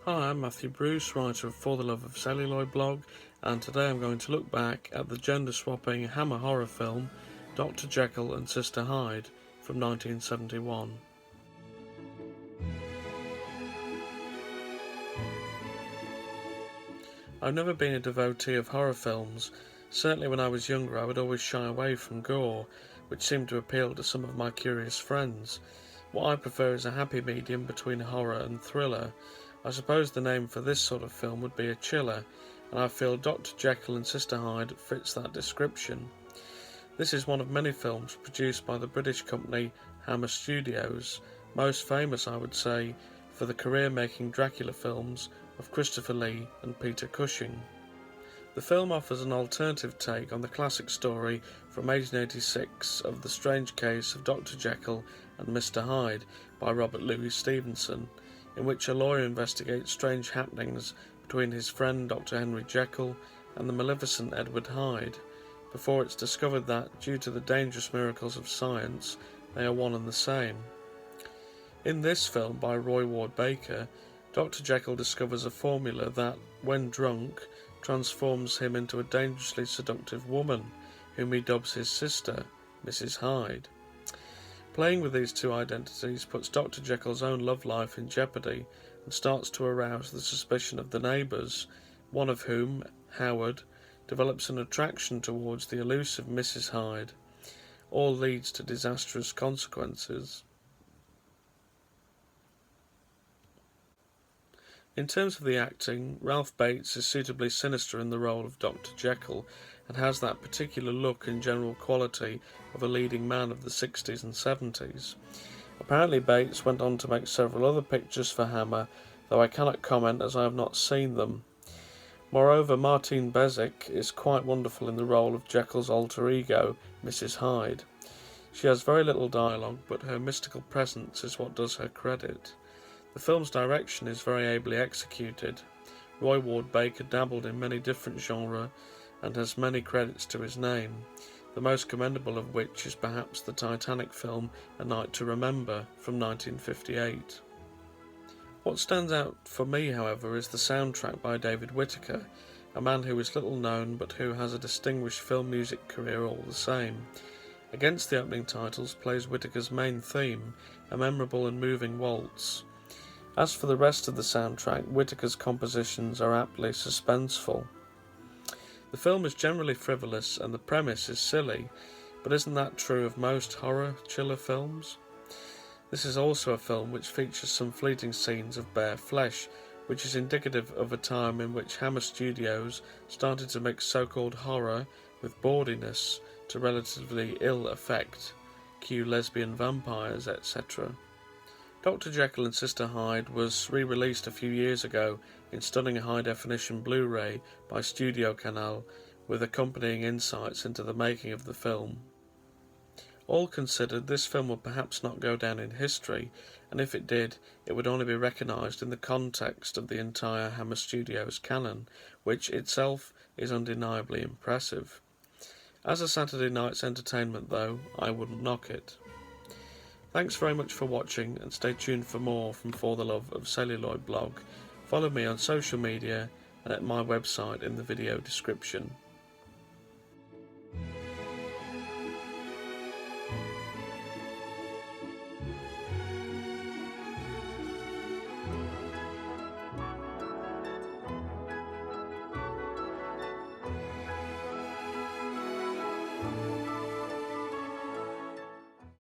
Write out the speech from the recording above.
Hi, I'm Matthew Bruce, writer of For the Love of Celluloid blog, and today I'm going to look back at the gender-swapping Hammer horror film Dr. Jekyll and Sister Hyde from 1971. I've never been a devotee of horror films. Certainly when I was younger I would always shy away from gore, which seemed to appeal to some of my curious friends. What I prefer is a happy medium between horror and thriller. I suppose the name for this sort of film would be a chiller, and I feel Dr. Jekyll and Sister Hyde fits that description. This is one of many films produced by the British company Hammer Studios, most famous, I would say, for the career-making Dracula films of Christopher Lee and Peter Cushing. The film offers an alternative take on the classic story from 1886 of The Strange Case of Dr. Jekyll and Mr. Hyde by Robert Louis Stevenson, in which a lawyer investigates strange happenings between his friend Dr. Henry Jekyll and the maleficent Edward Hyde, before it's discovered that, due to the dangerous miracles of science, they are one and the same. In this film by Roy Ward Baker, Dr. Jekyll discovers a formula that, when drunk, transforms him into a dangerously seductive woman, whom he dubs his sister, Mrs. Hyde. Playing with these two identities puts Dr. Jekyll's own love life in jeopardy and starts to arouse the suspicion of the neighbours, one of whom, Howard, develops an attraction towards the elusive Mrs. Hyde. All leads to disastrous consequences. In terms of the acting, Ralph Bates is suitably sinister in the role of Dr. Jekyll and has that particular look and general quality of a leading man of the 60s and 70s. Apparently Bates went on to make several other pictures for Hammer, though I cannot comment as I have not seen them. Moreover, Martine Bezic is quite wonderful in the role of Jekyll's alter ego, Mrs. Hyde. She has very little dialogue, but her mystical presence is what does her credit. The film's direction is very ably executed. Roy Ward Baker dabbled in many different genres and has many credits to his name, the most commendable of which is perhaps the Titanic film A Night to Remember from 1958. What stands out for me, however, is the soundtrack by David Whittaker, a man who is little known but who has a distinguished film music career all the same. Against the opening titles plays Whittaker's main theme, a memorable and moving waltz. As for the rest of the soundtrack, Whittaker's compositions are aptly suspenseful. The film is generally frivolous and the premise is silly, but isn't that true of most horror chiller films? This is also a film which features some fleeting scenes of bare flesh, which is indicative of a time in which Hammer Studios started to mix so-called horror with bawdiness to relatively ill effect, cue lesbian vampires, etc. Dr. Jekyll and Sister Hyde was re-released a few years ago in stunning high-definition Blu-ray by Studio Canal, with accompanying insights into the making of the film. All considered, this film will perhaps not go down in history, and if it did, it would only be recognised in the context of the entire Hammer Studios canon, which itself is undeniably impressive. As a Saturday night's entertainment, though, I wouldn't knock it. Thanks very much for watching, and stay tuned for more from For the Love of Celluloid blog. Follow me on social media and at my website in the video description.